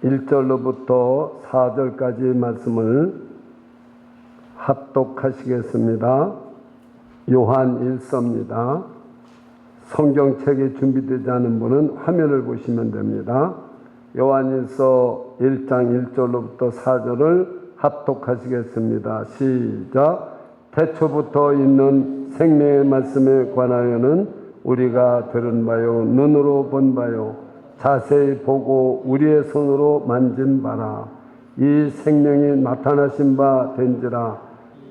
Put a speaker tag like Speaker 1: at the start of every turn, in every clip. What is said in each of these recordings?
Speaker 1: 1절로부터 4절까지 말씀을 합독하시겠습니다. 요한 1서입니다. 성경책이 준비되지 않은 분은 화면을 보시면 됩니다. 요한 1서 1장 1절로부터 4절을 합독하시겠습니다. 시작. 태초부터 있는 생명의 말씀에 관하여는 우리가 들은 바요 눈으로 본 바요 자세히 보고 우리의 손으로 만진 바라. 이 생명이 나타나신 바 된지라.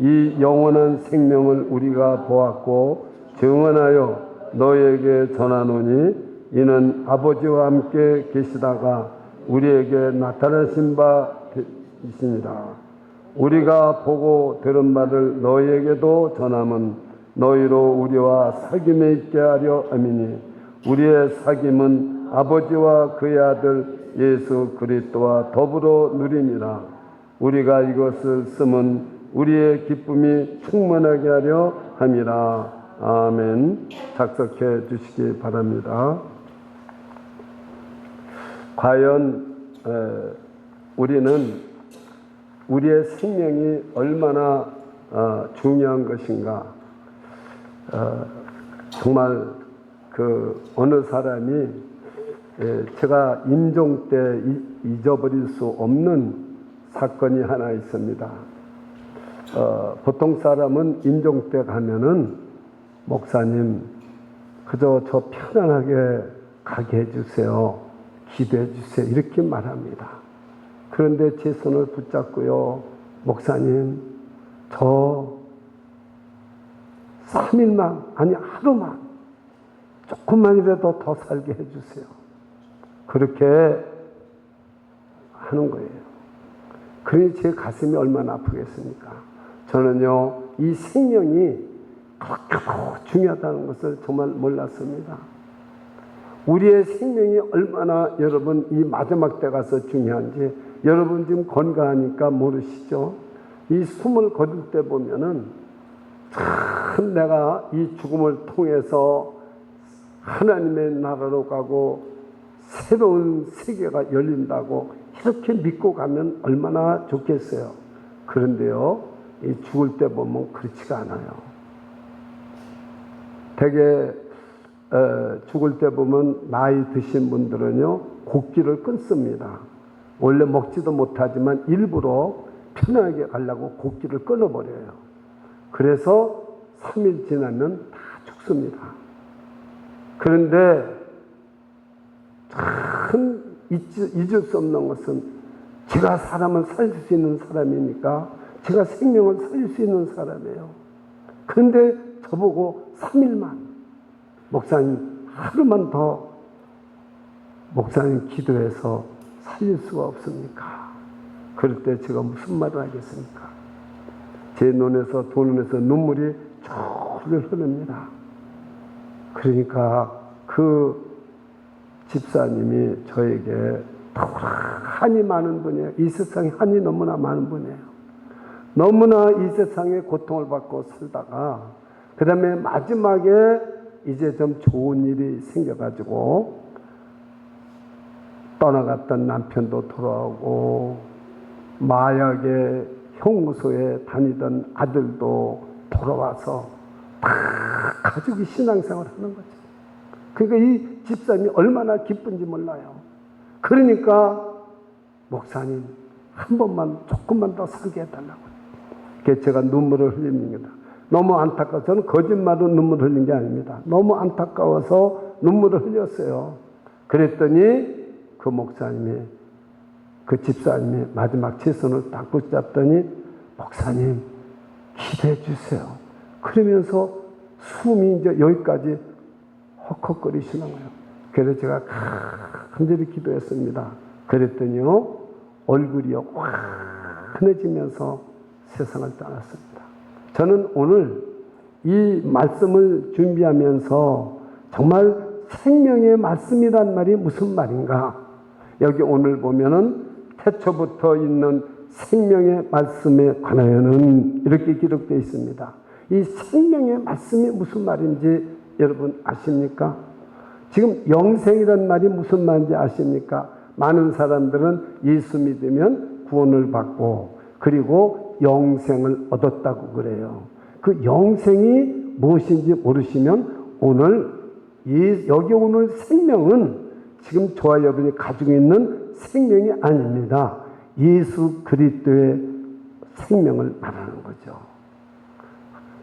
Speaker 1: 이 영원한 생명을 우리가 보았고 증언하여 너희에게 전하노니 이는 아버지와 함께 계시다가 우리에게 나타나신 바 이시니라. 우리가 보고 들은 바를 너희에게도 전함은 너희로 우리와 사귐에 있게 하려 함이니 우리의 사귐은 아버지와 그의 아들 예수 그리스도와 더불어 누리니라. 우리가 이것을 쓰면 우리의 기쁨이 충만하게 하려 함이라. 아멘. 작석해 주시기 바랍니다. 과연 우리는 우리의 생명이 얼마나 중요한 것인가. 정말 어느 사람이 제가 임종 때 잊어버릴 수 없는 사건이 하나 있습니다. 보통 사람은 임종 때 가면은 목사님 그저 저 편안하게 가게 해주세요. 기도해 주세요. 이렇게 말합니다. 그런데 제 손을 붙잡고요. 목사님 저 3일만 아니 하루만 조금만이라도 더 살게 해주세요. 그렇게 하는 거예요. 그러니 제 가슴이 얼마나 아프겠습니까? 저는요 이 생명이 그렇게 중요하다는 것을 정말 몰랐습니다. 우리의 생명이 얼마나 여러분 이 마지막 때 가서 중요한지 여러분 지금 건강하니까 모르시죠? 이 숨을 거둘 때 보면은 참 내가 이 죽음을 통해서 하나님의 나라로 가고 새로운 세계가 열린다고 이렇게 믿고 가면 얼마나 좋겠어요. 그런데요 이 죽을 때 보면 그렇지가 않아요. 되게 죽을 때 보면 나이 드신 분들은요 곡기를 끊습니다. 원래 먹지도 못하지만 일부러 편하게 가려고 곡기를 끊어버려요. 그래서 3일 지나면 다 죽습니다. 그런데 참 잊을 수 없는 것은 제가 사람을 살릴 수 있는 사람이니까 제가 생명을 살릴 수 있는 사람이에요. 그런데 저보고 3일만 목사님 하루만 더 목사님 기도해서 살릴 수가 없습니까? 그럴 때 제가 무슨 말을 하겠습니까? 제 눈에서 두 눈에서 눈물이 졸졸 흐릅니다. 그러니까 그 집사님이 저에게 한이 많은 분이에요. 이 세상에 한이 너무나 많은 분이에요. 너무나 이 세상에 고통을 받고 살다가 그 다음에 마지막에 이제 좀 좋은 일이 생겨가지고 떠나갔던 남편도 돌아오고 마약의 형무소에 다니던 아들도 돌아와서 다 가족이 신앙생활을 하는 거죠. 그러니까 이 집사님이 얼마나 기쁜지 몰라요. 그러니까 목사님 한 번만 조금만 더 살게 해달라고. 그래서 제가 눈물을 흘립니다. 너무 안타까워서 저는 거짓말로 눈물 흘린 게 아닙니다. 너무 안타까워서 눈물을 흘렸어요. 그랬더니 그 목사님이 그 집사님이 마지막 제 손을 딱 붙잡더니 목사님 기도해 주세요. 그러면서 숨이 이제 여기까지 헉헉거리시는 거예요. 그래서 제가 간절히 기도했습니다. 그랬더니요 얼굴이요 환해지면서 세상을 떠났습니다. 저는 오늘 이 말씀을 준비하면서 정말 생명의 말씀이란 말이 무슨 말인가? 여기 오늘 보면은 태초부터 있는 생명의 말씀에 관하여는 이렇게 기록되어 있습니다. 이 생명의 말씀이 무슨 말인지 여러분 아십니까? 지금 영생이란 말이 무슨 말인지 아십니까? 많은 사람들은 예수 믿으면 구원을 받고 그리고 영생을 얻었다고 그래요. 그 영생이 무엇인지 모르시면 오늘 여기 오늘 생명은 지금 저와 여러분이 가지고 있는 생명이 아닙니다. 예수 그리스도의 생명을 말하는 거죠.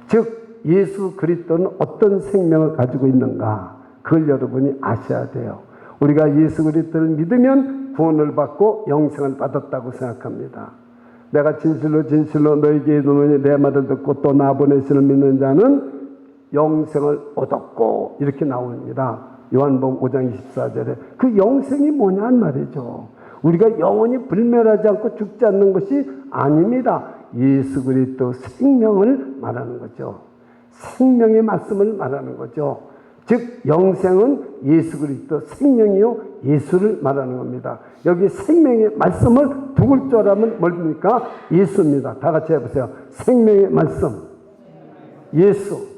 Speaker 1: 즉 예수 그리스도는 어떤 생명을 가지고 있는가, 그걸 여러분이 아셔야 돼요. 우리가 예수 그리스도를 믿으면 구원을 받고 영생을 받았다고 생각합니다. 내가 진실로 진실로 너에게 이르노니 내 말을 듣고 또 나 보내시는 믿는 자는 영생을 얻었고 이렇게 나옵니다. 요한복음 5장 24절에. 그 영생이 뭐냐는 말이죠. 우리가 영원히 불멸하지 않고 죽지 않는 것이 아닙니다. 예수 그리스도 생명을 말하는 거죠. 생명의 말씀을 말하는 거죠. 즉 영생은 예수 그리스도 생명이요 예수를 말하는 겁니다. 여기 생명의 말씀을 두글 줄 알면 뭡니까? 예수입니다. 다 같이 해보세요. 생명의 말씀, 예수.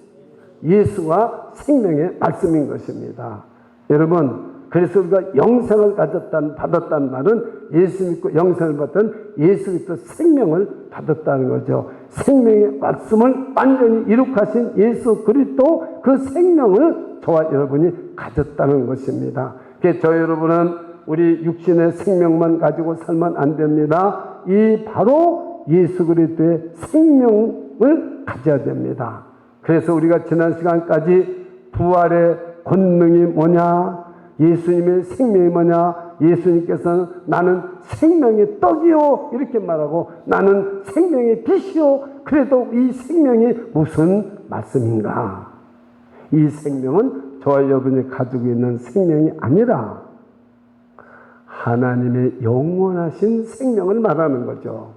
Speaker 1: 예수가 생명의 말씀인 것입니다. 여러분, 그래서 우리가 영생을 받았다는 말은 예수 믿고 영생을 받던 예수 그리스도 생명을 받았다는 거죠. 생명의 말씀을 완전히 이룩하신 예수 그리스도 그 생명을 저와 여러분이 가졌다는 것입니다. 그래서 저 여러분은 우리 육신의 생명만 가지고 살면 안 됩니다. 이 바로 예수 그리스도의 생명을 가져야 됩니다. 그래서 우리가 지난 시간까지 부활의 권능이 뭐냐, 예수님의 생명이 뭐냐, 예수님께서는 나는 생명의 떡이요 이렇게 말하고 나는 생명의 빛이요. 그래도 이 생명이 무슨 말씀인가? 이 생명은 저와 여러분이 가지고 있는 생명이 아니라 하나님의 영원하신 생명을 말하는 거죠.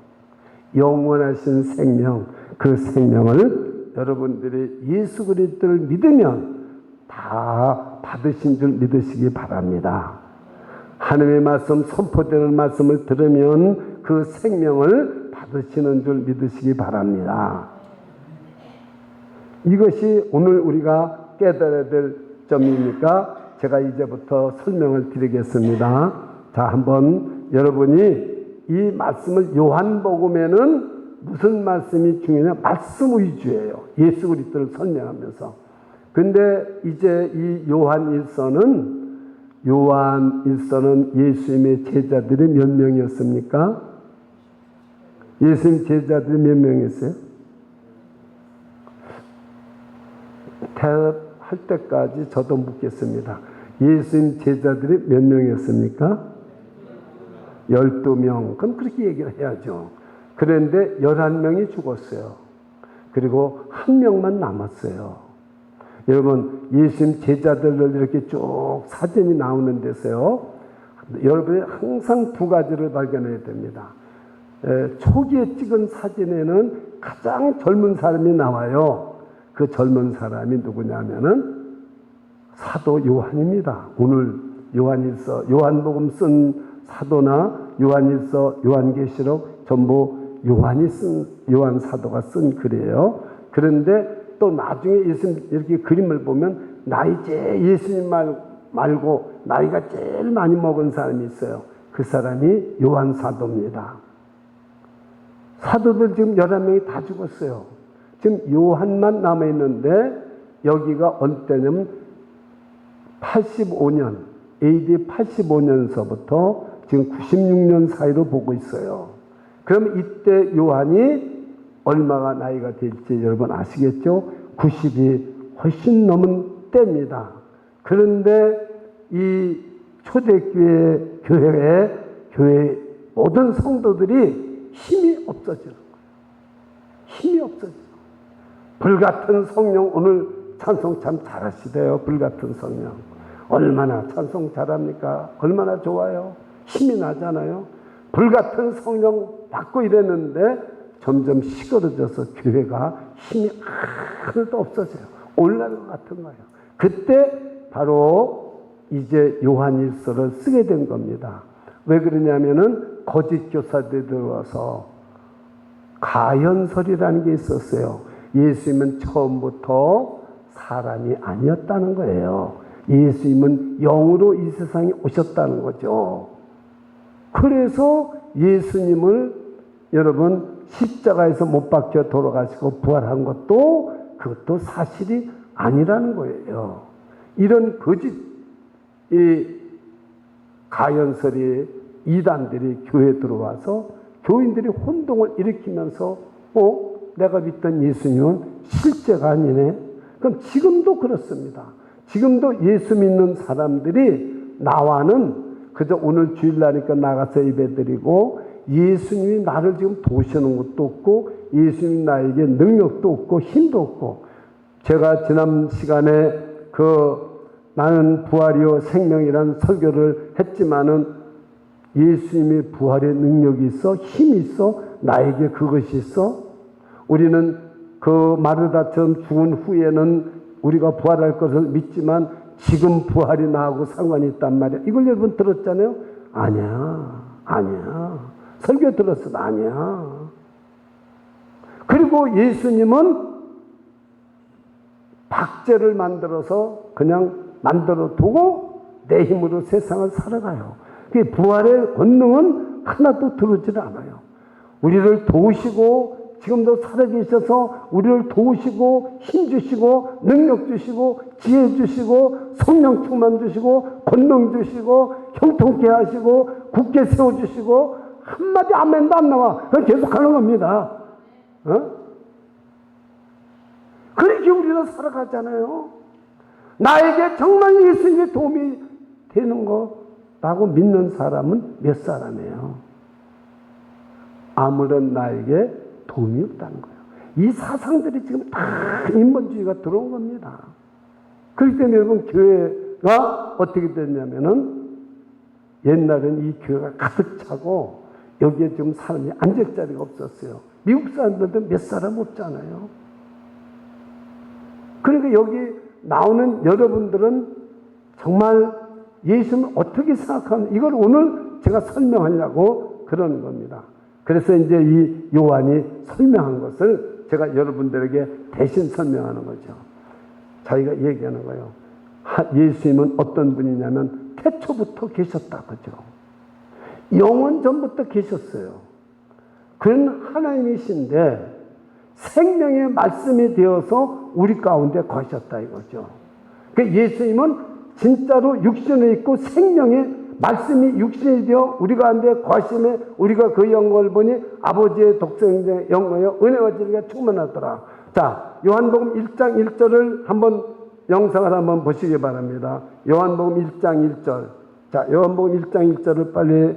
Speaker 1: 영원하신 생명, 그 생명을 여러분들이 예수 그리스도를 믿으면 다 받으신 줄 믿으시기 바랍니다. 하나님의 말씀, 선포되는 말씀을 들으면 그 생명을 받으시는 줄 믿으시기 바랍니다. 이것이 오늘 우리가 깨달아야 될 점이니까 제가 이제부터 설명을 드리겠습니다. 자, 한번 여러분이 이 말씀을 요한복음에는 무슨 말씀이 중요하냐? 말씀 위주예요. 예수 그리스도를 설명하면서. 근데 이제 이 요한일서는 예수님의 제자들이 몇 명이었습니까? 예수님 제자들이 몇 명이었어요? 대답할 때까지 저도 묻겠습니다. 예수님 제자들이 몇 명이었습니까? 12명. 그럼 그렇게 얘기를 해야죠. 그런데 11명이 죽었어요. 그리고 한 명만 남았어요. 여러분, 예수님 제자들을 이렇게 쭉 사진이 나오는 데서요, 여러분이 항상 두 가지를 발견해야 됩니다. 초기에 찍은 사진에는 가장 젊은 사람이 나와요. 그 젊은 사람이 누구냐면은 사도 요한입니다. 오늘 요한복음 쓴 사도나 요한일서, 요한계시록 전부 요한 사도가 쓴 글이에요. 그런데 또 나중에 예수님 이렇게 그림을 보면 나이제 예수님 말고 나이가 제일 많이 먹은 사람이 있어요. 그 사람이 요한 사도입니다. 사도들 지금 11명이 다 죽었어요. 지금 요한만 남아있는데 여기가 어느 때냐면 85년, AD 85년서부터 지금 96년 사이로 보고 있어요. 그럼 이때 요한이 얼마가 나이가 될지 여러분 아시겠죠? 90이 훨씬 넘은 때입니다. 그런데 이 초대교회 교회 모든 성도들이 힘이 없어지는 거예요. 힘이 없어지는 거예요. 불같은 성령, 오늘 찬송 참 잘하시대요. 불같은 성령. 얼마나 찬송 잘합니까? 얼마나 좋아요. 힘이 나잖아요. 불같은 성령 받고 이랬는데 점점 시끄러져서 교회가 힘이 하나도 없어져요. 올라갈 것 같은 거예요. 그때 바로 이제 요한일서를 쓰게 된 겁니다. 왜 그러냐면은 거짓 교사들이 들어와서 가연설이라는 게 있었어요. 예수님은 처음부터 사람이 아니었다는 거예요. 예수님은 영으로 이 세상에 오셨다는 거죠. 그래서 예수님을 여러분 십자가에서 못 박혀 돌아가시고 부활한 것도 그것도 사실이 아니라는 거예요. 이런 거짓 이 가연설이 이단들이 교회에 들어와서 교인들이 혼동을 일으키면서 내가 믿던 예수님은 실제가 아니네. 그럼 지금도 그렇습니다. 지금도 예수 믿는 사람들이 나와는 그저 오늘 주일날이니까 나가서 예배드리고 예수님이 나를 지금 도우시는 것도 없고 예수님이 나에게 능력도 없고 힘도 없고 제가 지난 시간에 나는 부활이요 생명이라는 설교를 했지만은 예수님이 부활의 능력이 있어 힘이 있어 나에게 그것이 있어 우리는 그 마르다처럼 죽은 후에는 우리가 부활할 것을 믿지만 지금 부활이 나하고 상관이 있단 말이야. 이걸 여러분 들었잖아요? 아니야. 설교 들었어? 아니야. 그리고 예수님은 박제를 만들어서 그냥 만들어 두고 내 힘으로 세상을 살아가요. 그 부활의 권능은 하나도 들어오질 않아요. 우리를 도우시고 지금도 살아계셔서 우리를 도우시고 힘 주시고 능력 주시고 지혜 주시고 성령 충만 주시고 권능 주시고 형통케 하시고 굳게 세워주시고 한마디 아멘도 안 나와. 그냥 계속 하는 겁니다. 그렇게 우리는 살아가잖아요. 나에게 정말 예수님의 도움이 되는 거라고 믿는 사람은 몇 사람이에요? 아무런 나에게 도움이 없다는 거예요. 이 사상들이 지금 다 인본주의가 들어온 겁니다. 그렇기 때문에 여러분 교회가 어떻게 됐냐면은 옛날에는 이 교회가 가득 차고 여기에 지금 사람이 앉을 자리가 없었어요. 미국 사람들도 몇 사람 없잖아요. 그러니까 여기 나오는 여러분들은 정말 예수님을 어떻게 생각하는 이걸 오늘 제가 설명하려고 그러는 겁니다. 그래서 이제 이 요한이 설명한 것을 제가 여러분들에게 대신 설명하는 거죠. 자기가 얘기하는 거예요. 예수님은 어떤 분이냐면 태초부터 계셨다. 그죠? 영원 전부터 계셨어요. 그는 하나님이신데 생명의 말씀이 되어서 우리 가운데 거하셨다 이거죠. 그러니까 예수님은 진짜로 육신을 입고 생명의 말씀이 육신이 되어 우리 가운데 거하심에 우리가 그 영광을 보니 아버지의 독생자의 영광이요 은혜와 진리가 충만하더라. 자, 요한복음 1장 1절을 한번 영상을 한번 보시기 바랍니다. 요한복음 1장 1절. 자, 요한복음 1장 1절을 빨리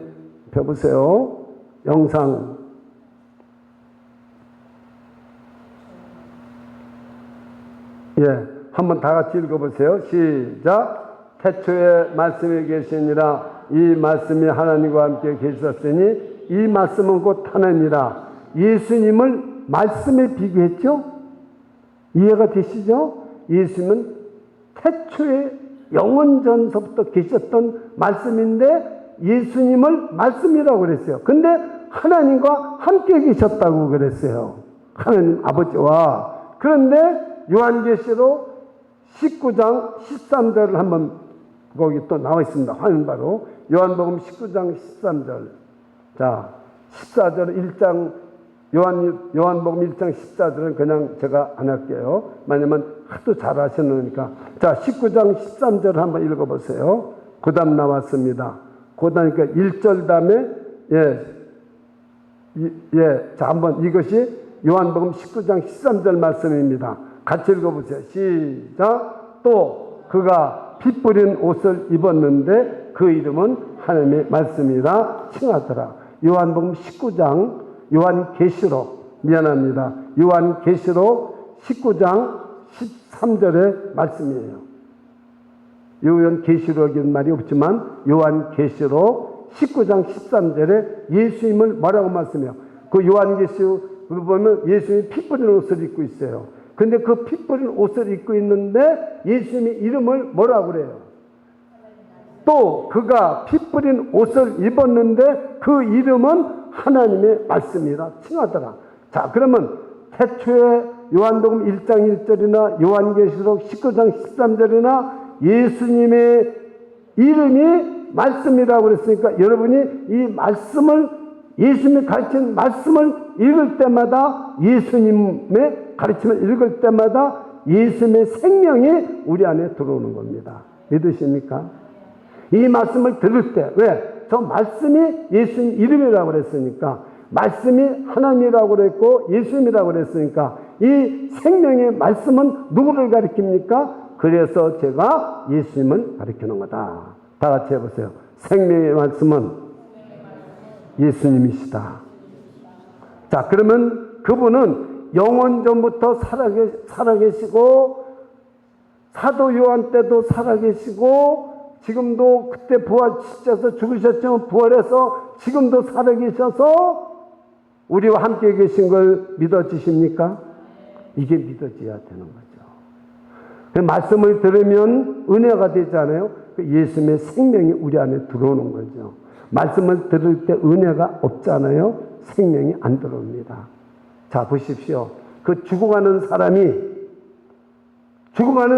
Speaker 1: 펴보세요. 영상. 예, 한번 다 같이 읽어보세요. 시작. 태초에 말씀이 계시니라. 이 말씀이 하나님과 함께 계셨으니 이 말씀은 곧 하나님이라. 예수님을 말씀에 비교했죠? 이해가 되시죠? 예수님은 태초에 영원 전서부터 계셨던 말씀인데 예수님을 말씀이라고 그랬어요. 근데 하나님과 함께 계셨다고 그랬어요. 하나님 아버지와. 그런데 요한계시록 19장 13절을 한번 거기 또 나와 있습니다. 화면 바로 요한복음 19장 13절. 자, 14절 1장 요한복음 1장 14절은 그냥 제가 안 할게요. 왜냐면 하도 잘 하시니까. 자, 19장 13절 한번 읽어보세요. 그 다음 나왔습니다. 그 다음 그러니까 1절 다음에 자, 한번 이것이 요한복음 19장 13절 말씀입니다. 같이 읽어보세요. 시작. 또 그가 피 뿌린 옷을 입었는데 그 이름은 하나님의 말씀이라 칭하더라. 요한복음 19장 요한계시록 미안합니다. 요한계시록 19장 13절의 말씀이에요. 요한계시록이라는 말이 없지만 요한계시록 19장 13절에 예수님을 뭐라고 말씀해요? 그 요한계시록을 보면 예수님이 피 뿌린 옷을 입고 있어요. 근데 그 피 뿌린 옷을 입고 있는데 예수님의 이름을 뭐라고 그래요? 또 그가 피 뿌린 옷을 입었는데 그 이름은 하나님의 말씀이라 칭하더라. 자, 그러면 태초에 요한복음 1장 1절이나 요한계시록 19장 13절이나 예수님의 이름이 말씀이라고 그랬으니까 여러분이 이 말씀을, 예수님이 가르친 말씀을 읽을 때마다, 예수님의 가르침을 읽을 때마다 예수님의 생명이 우리 안에 들어오는 겁니다. 믿으십니까? 이 말씀을 들을 때, 왜? 저 말씀이 예수님 이름이라고 그랬으니까, 말씀이 하나님이라고 그랬고 예수님이라고 그랬으니까, 이 생명의 말씀은 누구를 가리킵니까? 그래서 제가 예수님을 가리키는 거다. 다 같이 해보세요. 생명의 말씀은 예수님이시다. 자, 그러면 그분은 영원 전부터 살아계시고, 사도 요한 때도 살아계시고, 지금도 그때 부활시켜서 죽으셨지만 부활해서 지금도 살아계셔서 우리와 함께 계신 걸 믿어지십니까? 이게 믿어져야 되는 거죠. 그 말씀을 들으면 은혜가 되잖아요. 예수님의 생명이 우리 안에 들어오는 거죠. 말씀을 들을 때 은혜가 없잖아요. 생명이 안 들어옵니다. 자, 보십시오. 그 죽어가는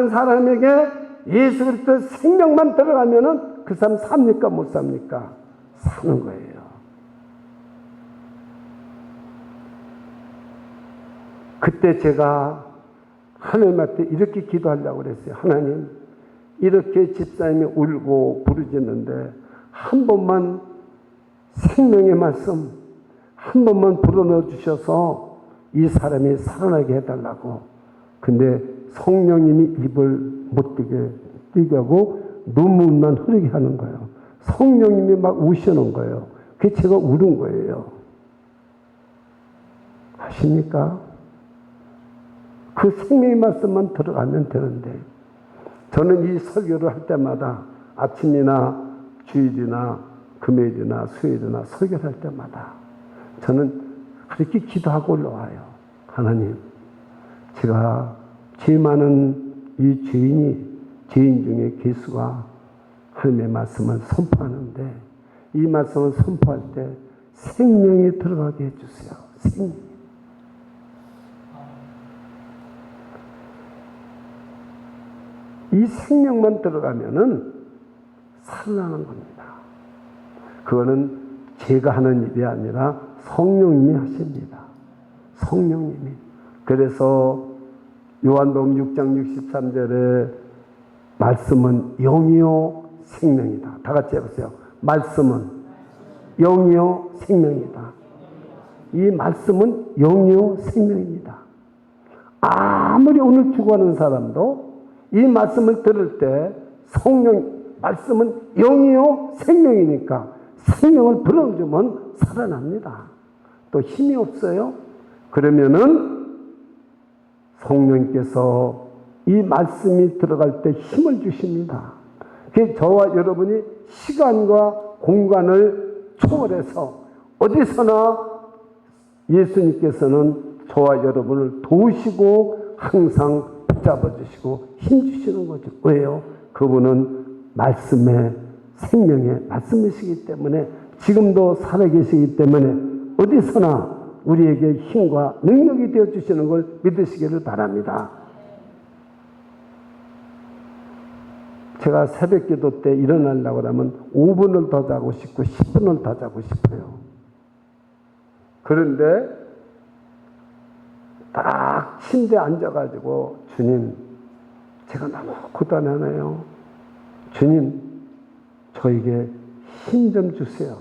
Speaker 1: 사람에게 예수 그리스도 생명만 들어가면은 그 사람 삽니까 못 삽니까? 사는 거예요. 그때 제가 하나님한테 이렇게 기도하려고 그랬어요. 하나님, 이렇게 집사님이 울고 부르짖는데 한 번만 생명의 말씀 한 번만 불어넣어 주셔서 이 사람이 살아나게 해달라고. 근데 성령님이 입을 못 뜨게 하고 눈물만 흐르게 하는 거예요. 성령님이 막 우시는 거예요. 그게 제가 울은 거예요. 아십니까? 그 생명의 말씀만 들어가면 되는데, 저는 이 설교를 할 때마다 아침이나 주일이나 금요일이나 수요일이나 설교를 할 때마다 저는 그렇게 기도하고 올라와요. 하나님, 제가 죄 많은 이 죄인 중에 개수가 하나님의 말씀을 선포하는데, 이 말씀을 선포할 때 생명이 들어가게 해주세요. 생명. 이 생명만 들어가면은 살아나는 겁니다. 그거는 제가 하는 일이 아니라 성령님이 하십니다. 성령님이. 그래서 요한복음 6장 63절에 말씀은 영이요 생명이다. 다 같이 해보세요. 말씀은 영이요 생명이다. 이 말씀은 영이요 생명입니다. 아무리 오늘 죽어가는 사람도 이 말씀을 들을 때 말씀은 영이요 생명이니까 생명을 불어주면 살아납니다. 또 힘이 없어요? 그러면은 성령님께서 이 말씀이 들어갈 때 힘을 주십니다. 저와 여러분이 시간과 공간을 초월해서 어디서나 예수님께서는 저와 여러분을 도우시고 항상 붙잡아 주시고 힘 주시는 거죠. 왜요? 그분은 말씀의 생명의 말씀이시기 때문에, 지금도 살아계시기 때문에 어디서나 우리에게 힘과 능력이 되어 주시는 걸 믿으시기를 바랍니다. 제가 새벽 기도 때 일어나려고 하면 5분을 더 자고 싶고 10분을 더 자고 싶어요. 그런데 딱 침대에 앉아가지고, 주님, 제가 너무 고단하네요. 주님, 저에게 힘 좀 주세요.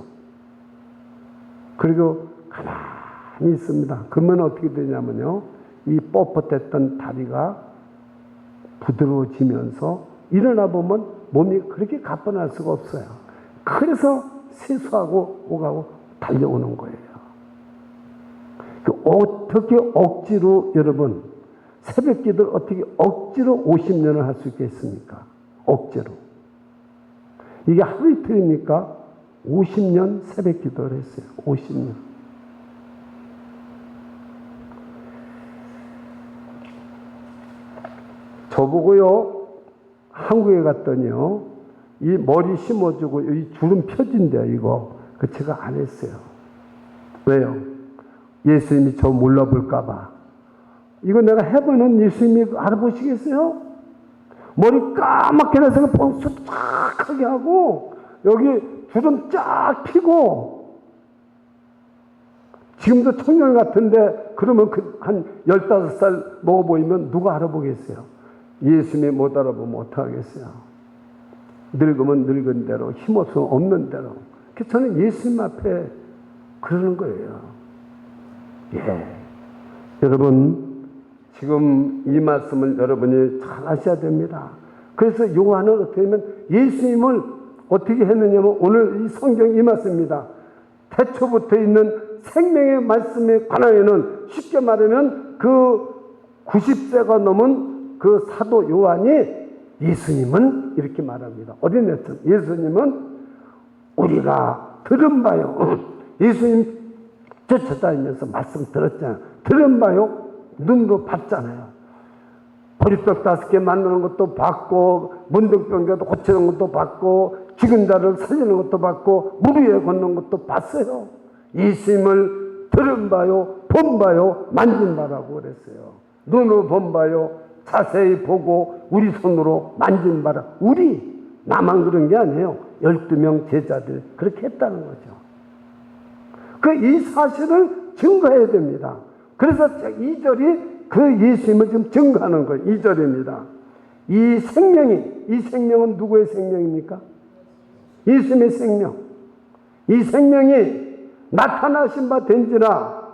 Speaker 1: 그리고 가만히 있습니다. 그러면 어떻게 되냐면요, 이 뻣뻣했던 다리가 부드러워지면서 일어나 보면 몸이 그렇게 가뿐할 수가 없어요. 그래서 세수하고 오가고 달려오는 거예요. 어떻게 억지로, 여러분, 새벽 기도를 어떻게 억지로 50년을 할 수 있겠습니까? 억지로. 이게 하루 이틀입니까? 50년 새벽 기도를 했어요. 50년. 저보고요, 한국에 갔더니요, 이 머리 심어주고 이 주름 펴진대요, 이거. 그 제가 안 했어요. 왜요? 예수님이 저 몰라볼까봐. 이거 내가 해보면 예수님이 알아보시겠어요? 머리 까맣게 내서 뻔수탁하게 하고 여기 주름 쫙 피고 지금도 청년 같은데 그러면 한 15살 먹어 보이면 누가 알아보겠어요? 예수님이 못 알아보면 어떡하겠어요? 늙으면 늙은 대로, 힘없으면 없는 대로. 그래서 저는 예수님 앞에 그러는 거예요. 예. 여러분, 지금 이 말씀을 여러분이 잘 하셔야 됩니다. 그래서 요한은 어떻게 하면 예수님을 어떻게 했느냐면 오늘 이 성경 이 말씀입니다. 태초부터 있는 생명의 말씀에 관하여는 쉽게 말하면 그 90세가 넘은 그 사도 요한이 예수님은 이렇게 말합니다. 어린애처럼 예수님은 우리가 들은 바요. 예수님 쫓아다니면서 말씀 들었잖아요. 들은 바요. 눈으로 봤잖아요. 보리떡 5개 만드는 것도 봤고, 문둥병자도 고치는 것도 봤고, 죽은 자를 살리는 것도 봤고, 물 위에 걷는 것도 봤어요. 예수님을 들은 바요, 본 바요, 만진 바라고 그랬어요. 눈으로 본 바요, 자세히 보고 우리 손으로 만진 바라. 우리 나만 그런 게 아니에요. 12명 제자들 그렇게 했다는 거죠. 이 사실을 증거해야 됩니다. 그래서 2절이 그 예수님을 지금 증거하는 거예요. 2절입니다. 이 생명은 누구의 생명입니까? 예수님의 생명. 이 생명이 나타나신 바 된지라.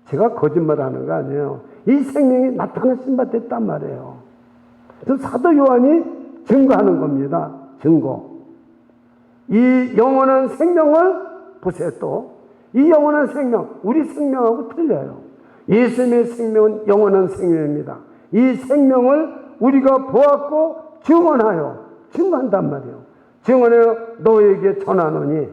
Speaker 1: 제가 거짓말하는 거 아니에요. 이 생명이 나타나신 바 됐단 말이에요. 그래서 사도 요한이 증거하는 겁니다. 증거. 이 영원한 생명을 보세요. 또 이 영원한 생명, 우리 생명하고 틀려요. 예수님의 생명은 영원한 생명입니다. 이 생명을 우리가 보았고 증거한단 말이에요. 증언하여 너에게 전하노니.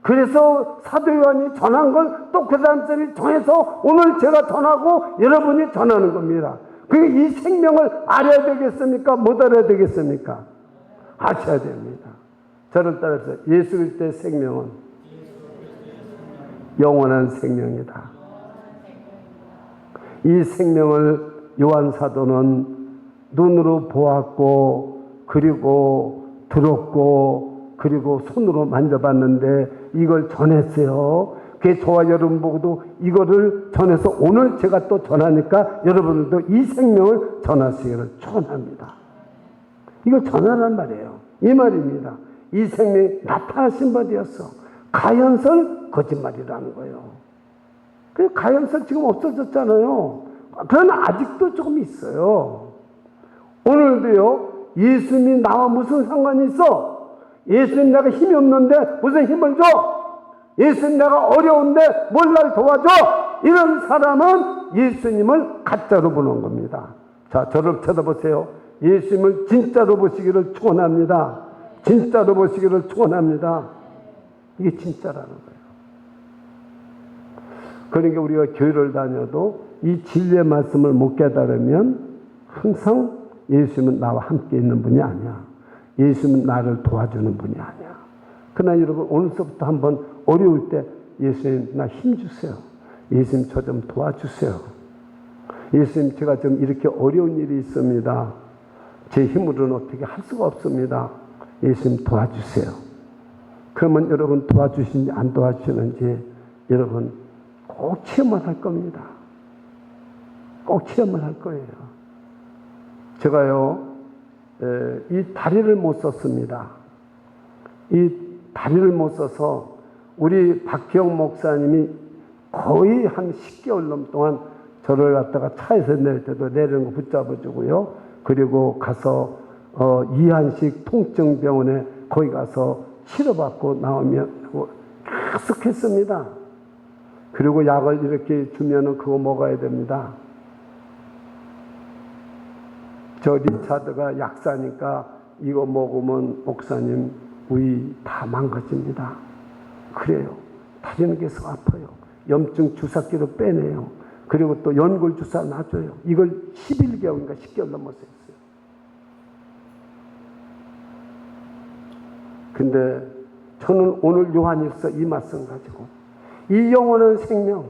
Speaker 1: 그래서 사도 요한이 전한 걸 또 그 사람들이 정해서 오늘 제가 전하고 여러분이 전하는 겁니다. 이 생명을 알아야 되겠습니까? 못 알아야 되겠습니까? 아셔야 됩니다. 저를 따라서 예수 그리스도의 생명은 영원한 생명이다. 이 생명을 요한 사도는 눈으로 보았고 그리고 들었고 그리고 손으로 만져봤는데 이걸 전했어요. 그게 저와 여러분 보고도 이거를 전해서 오늘 제가 또 전하니까 여러분들도 이 생명을 전하시기를 축원합니다. 이걸 전하란 말이에요. 이 말입니다. 이 생명이 나타나신 바 되었어. 가연설 거짓말이라는 거예요. 그 가연설 지금 없어졌잖아요. 그러나 아직도 조금 있어요. 오늘도요. 예수님이 나와 무슨 상관이 있어? 예수님 내가 힘이 없는데 무슨 힘을 줘? 예수님 내가 어려운데 뭘 날 도와줘? 이런 사람은 예수님을 가짜로 보는 겁니다. 자, 저를 쳐다보세요. 예수님을 진짜로 보시기를 축원합니다. 진짜로 보시기를 축원합니다. 이게 진짜라는 거예요. 그러니까 우리가 교회를 다녀도 이 진리의 말씀을 못 깨달으면 항상 예수님은 나와 함께 있는 분이 아니야. 예수님은 나를 도와주는 분이 아니야. 그러나 여러분 오늘서부터 한번 어려울 때 예수님 나 힘 주세요. 예수님 저 좀 도와주세요. 예수님 제가 좀 이렇게 어려운 일이 있습니다. 제 힘으로는 어떻게 할 수가 없습니다. 예수님 도와주세요. 그러면 여러분 도와주시는지 안 도와주시는지 여러분 꼭 체험을 할 겁니다. 꼭 체험을 할 거예요. 제가요 이 다리를 못 썼습니다. 이 다리를 못 써서 우리 박기영 목사님이 거의 한 10개월 넘 동안 저를 갖다가 차에서 내릴 때도 내리는 거 붙잡아주고요. 그리고 가서 이한식 통증병원에 거기 가서 치료받고 나오면 계속 했습니다. 그리고 약을 이렇게 주면은 그거 먹어야 됩니다. 저 리차드가 약사니까 이거 먹으면 목사님 부위 다 망가집니다. 그래요. 다리는 계속 아파요. 염증 주사기로 빼내요. 그리고 또 연골 주사 놔줘요. 이걸 11개월인가 10개월 넘어서 했어요. 근데 저는 오늘 요한일서 이 말씀 가지고 이 영원한 생명,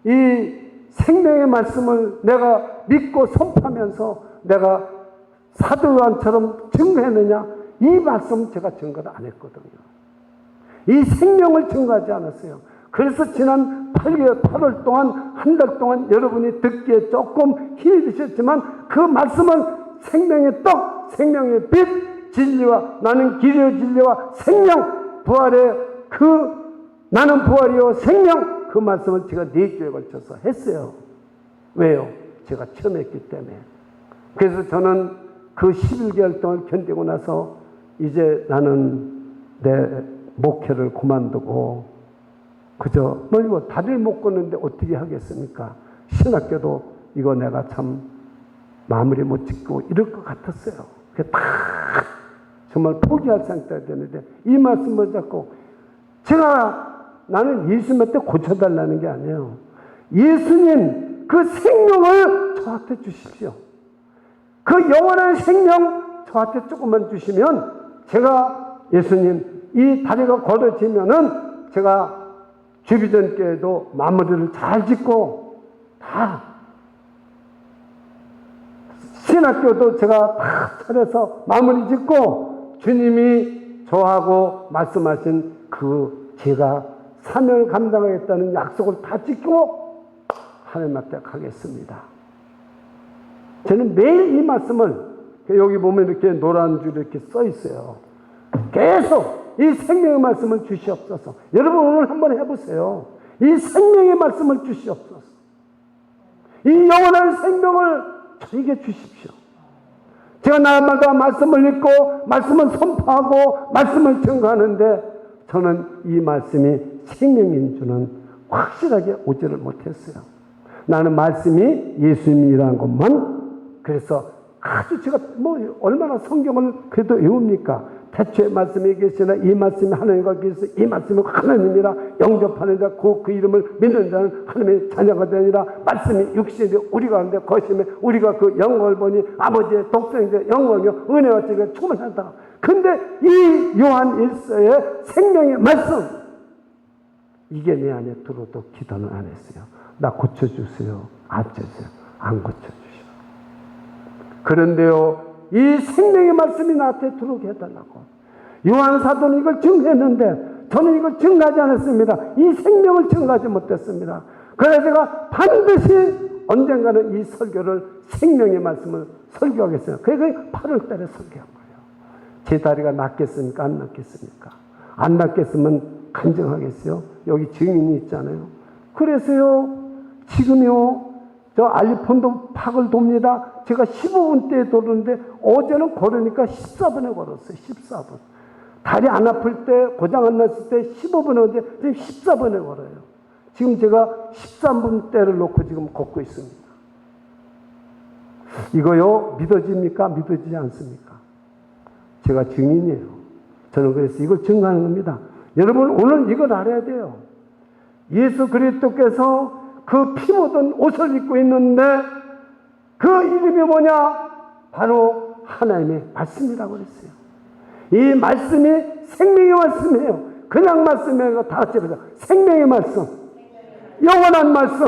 Speaker 1: 이 생명의 말씀을 내가 믿고 선포하면서 내가 사도 요한처럼 증거했느냐? 이 말씀 제가 증거를 안 했거든요. 이 생명을 증거하지 않았어요. 그래서 지난 8월 동안, 한 달 동안 여러분이 듣기에 조금 힘이 드셨지만 그 말씀은 생명의 떡, 생명의 빛, 진리와 나는 길이요 진리와 생명, 부활의 나는 부활이요 생명, 그 말씀을 제가 4주에 걸쳐서 했어요. 왜요? 제가 처음 했기 때문에. 그래서 저는 그 11개월 동안 견디고 나서 이제 나는 내 목회를 그만두고 그저 뭐 다리를 못 걷는데 어떻게 하겠습니까? 신학교도 이거 내가 참 마무리 못 짓고 이럴 것 같았어요. 그게 다 정말 포기할 상태가 되는데 이 말씀을 잡고 나는 예수님한테 고쳐달라는 게 아니에요. 예수님 그 생명을 저한테 주십시오. 그 영원한 생명 저한테 조금만 주시면 제가 예수님 이 다리가 걸어지면은 제가 주비전교회도 마무리를 잘 짓고 다 신학교도 제가 다 차려서 마무리 짓고 주님이 저하고 말씀하신 그 제가 사명을 감당하겠다는 약속을 다 지키고 하나님 앞에 가겠습니다. 저는 매일 이 말씀을 여기 보면 이렇게 노란 줄 이렇게 써 있어요. 계속 이 생명의 말씀을 주시옵소서. 여러분 오늘 한번 해보세요. 이 생명의 말씀을 주시옵소서. 이 영원한 생명을 저에게 주십시오. 제가 날마다 말씀을 읽고 말씀을 선포하고 말씀을 증거하는데 저는 이 말씀이 생명인 줄은 확실하게 오지를 못했어요. 나는 말씀이 예수님이라는 것만. 그래서 아주 제가 얼마나 성경을 그래도 외웁니까? 태초에 말씀이 계시나 이 말씀이 하나님과 계셔 이 말씀이 하나님이라 영접하는 자 그 이름을 믿는 자는 하나님의 자녀가 되니라. 말씀이 육신이 우리 가운데 거심에 우리가 그 영광을 보니 아버지의 독생자 영광이요 은혜와 지가 충만하다. 근데 이 요한 1서의 생명의 말씀 이게 내 안에 들어도 기도는 안 했어요. 나 고쳐주세요. 안 고쳐주세요. 안 고쳐주세요. 그런데요, 이 생명의 말씀이 나한테 들어오게 해달라고. 요한 사도는 이걸 증거했는데 저는 이걸 증거하지 않았습니다. 이 생명을 증거하지 못했습니다. 그래서 제가 반드시 언젠가는 이 설교를 생명의 말씀을 설교하겠어요. 그게 8월 달에 설교한 거예요. 제 다리가 낫겠습니까? 안 낫겠습니까? 안 낫겠으면 간증하겠어요? 여기 증인이 있잖아요. 그래서요, 지금요, 저 알리폰도 팍을 돕니다. 제가 15분대에 도는데 어제는 걸으니까 14분에 걸었어요. 14분. 다리 안 아플 때, 고장 안 났을 때 15분에 오는데 지금 14분에 걸어요. 지금 제가 13분대를 놓고 지금 걷고 있습니다. 이거요, 믿어집니까? 믿어지지 않습니까? 제가 증인이에요. 저는 그래서 이걸 증거하는 겁니다. 여러분, 오늘 이걸 알아야 돼요. 예수 그리스도께서 그 피 묻은 옷을 입고 있는데 그 이름이 뭐냐? 바로 하나님의 말씀이라고 그랬어요. 이 말씀이 생명의 말씀이에요. 그냥 말씀이에요. 다 같이 해보자. 생명의 말씀. 영원한 말씀.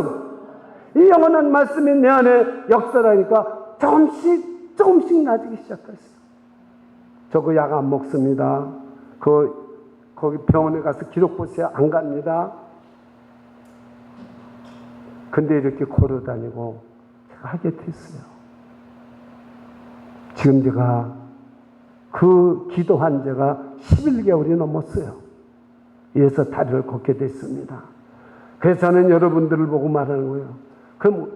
Speaker 1: 이 영원한 말씀이 내 안에 역사라니까 조금씩 나아지기 시작했어요. 저 그 약 안 먹습니다. 거기 병원에 가서 기록 보세요. 안 갑니다. 근데 이렇게 걸어 다니고 제가 하게 됐어요. 지금 제가 그 기도한 지가 11개월이 넘었어요. 이래서 다리를 걷게 됐습니다. 그래서 저는 여러분들을 보고 말하는 거예요. 그럼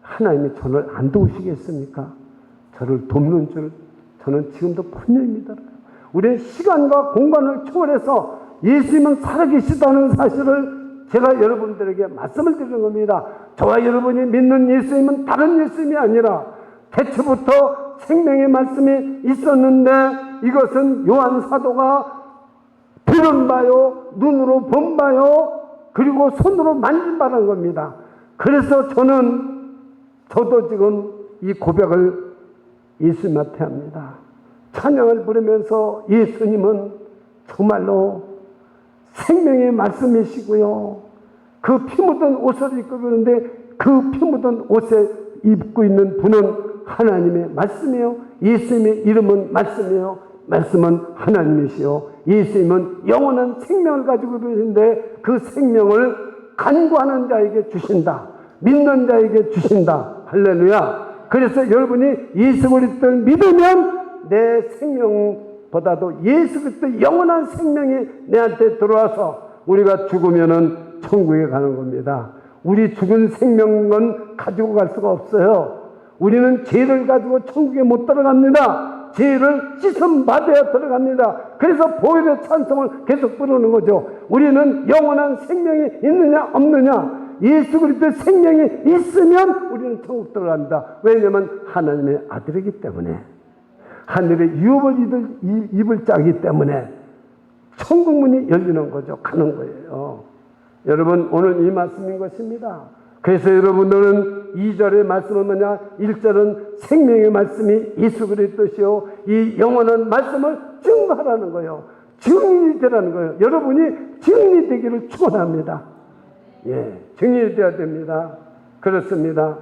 Speaker 1: 하나님이 저를 안 도우시겠습니까? 저를 돕는 줄 저는 지금도 분명히 믿어요. 우리는 시간과 공간을 초월해서 예수님은 살아계시다는 사실을 제가 여러분들에게 말씀을 드리는 겁니다. 저와 여러분이 믿는 예수님은 다른 예수님이 아니라 태초부터 생명의 말씀이 있었는데 이것은 요한 사도가 들은 바요, 눈으로 본 바요, 그리고 손으로 만진 바라는 겁니다. 그래서 저도 지금 이 고백을 예수님한테 합니다. 찬양을 부르면서 예수님은 정말로 생명의 말씀이시고요. 그 피 묻은 옷을 입고 있는데 그 피 묻은 옷에 입고 있는 분은 하나님의 말씀이에요. 예수님의 이름은 말씀이에요. 말씀은 하나님이시요 예수님은 영원한 생명을 가지고 계신데 그 생명을 간구하는 자에게 주신다. 믿는 자에게 주신다. 할렐루야. 그래서 여러분이 예수 그리스도를 믿으면 내 생명보다도 예수 그리스도 영원한 생명이 내한테 들어와서 우리가 죽으면은 천국에 가는 겁니다. 우리 죽은 생명은 가지고 갈 수가 없어요. 우리는 죄를 가지고 천국에 못 들어갑니다. 죄를 씻음 받아야 들어갑니다. 그래서 보혈의 찬송을 계속 부르는 거죠. 우리는 영원한 생명이 있느냐 없느냐, 예수 그리스도의 생명이 있으면 우리는 천국 들어갑니다. 왜냐하면 하나님의 아들이기 때문에, 하늘의 유업을 입을 자이기 때문에 천국문이 열리는 거죠. 가는 거예요. 여러분, 오늘 이 말씀인 것입니다. 그래서 여러분들은 2절의 말씀은 뭐냐? 1절은 생명의 말씀이 예수 그리스도시요 이 영원한 말씀을 증거하라는 거예요. 증인이 되라는 거예요. 여러분이 증인이 되기를 축원합니다. 예, 증인이 되어야 됩니다. 그렇습니다.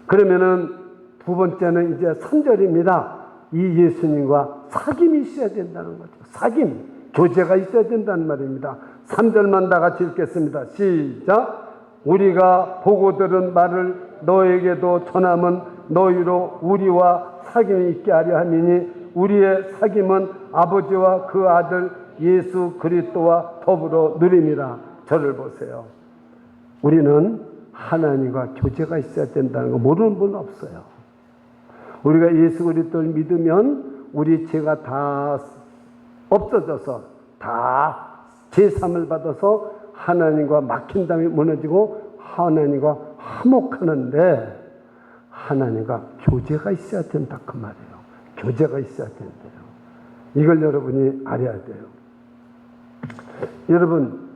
Speaker 1: 그러면은 두 번째는 이제 3절입니다. 이 예수님과 사귐이 있어야 된다는 거죠. 사귐, 교제가 있어야 된다는 말입니다. 3절만 다 같이 읽겠습니다. 시작. 우리가 보고 들은 말을 너에게도 전함은 너희로 우리와 사귐이 있게 하려 함이니 우리의 사귐은 아버지와 그 아들 예수 그리스도와 더불어 누림이라. 저를 보세요. 우리는 하나님과 교제가 있어야 된다는 거 모르는 분 없어요. 우리가 예수 그리스도를 믿으면 우리 죄가 다 없어져서 다 제삼을 받아서 하나님과 막힌 담이 무너지고 하나님과 화목하는데, 하나님과 교제가 있어야 된다 그 말이에요. 교제가 있어야 된대요. 이걸 여러분이 알아야 돼요. 여러분,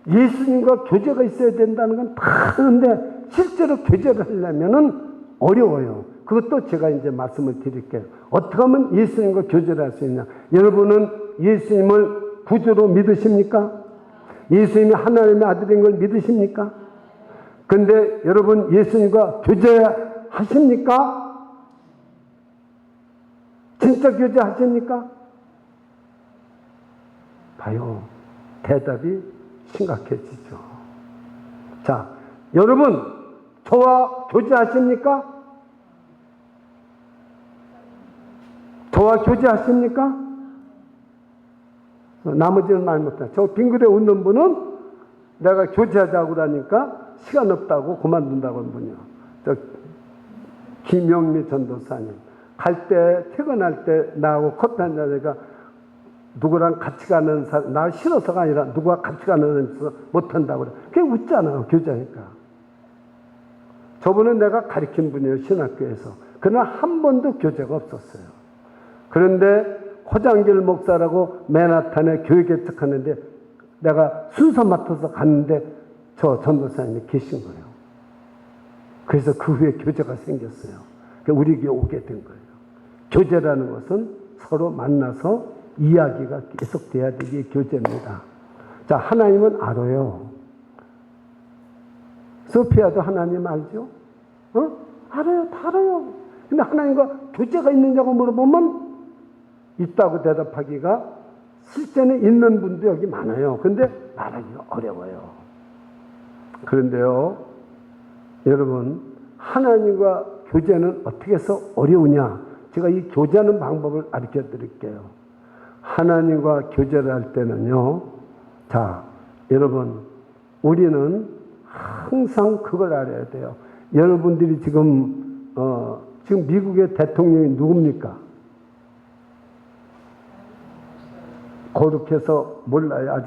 Speaker 1: 예수님과 교제가 있어야 된다는 건 다 하는데 실제로 교제를 하려면은 어려워요. 그것도 제가 이제 말씀을 드릴게요. 어떻게 하면 예수님과 교제를 할 수 있냐? 여러분은 예수님을 구주로 믿으십니까? 예수님이 하나님의 아들인 걸 믿으십니까? 근데 여러분 예수님과 교제하십니까? 진짜 교제하십니까? 봐요. 대답이 심각해지죠. 자, 여러분 저와 교제하십니까? 저와 교제하십니까? 나머지는 말 못해. 저 빙그레 웃는 분은 내가 교제하자고 그러니까 시간 없다고 그만둔다고 하는 분이요. 저 김영미 전도사님. 갈 때, 퇴근할 때 나하고 커피 한잔 하니까 누구랑 같이 가는 사람, 나 싫어서가 아니라 누구와 같이 가는 사람이 있어서 못한다고 그래. 그게 웃잖아요, 교제하니까. 저분은 내가 가르친 분이에요, 신학교에서. 그러나 한 번도 교제가 없었어요. 그런데 호장길 목사라고 맨하탄에 교회 개척하는데 내가 순서 맡아서 갔는데 저 전도사님이 계신 거예요. 그래서 그 후에 교제가 생겼어요. 우리 교회 오게 된 거예요. 교제라는 것은 서로 만나서 이야기가 계속돼야 되게 교제입니다. 자, 하나님은 알아요. 소피아도 하나님 알죠? 알아요. 다 알아요. 근데 하나님과 교제가 있느냐고 물어보면 있다고 대답하기가, 실제는 있는 분도 여기 많아요. 근데 말하기가 어려워요. 그런데요, 여러분, 하나님과 교제는 어떻게 해서 어려우냐? 제가 이 교제하는 방법을 가르쳐 드릴게요. 하나님과 교제를 할 때는요, 자, 여러분, 우리는 항상 그걸 알아야 돼요. 여러분들이 지금 미국의 대통령이 누굽니까? 거룩해서 몰라요.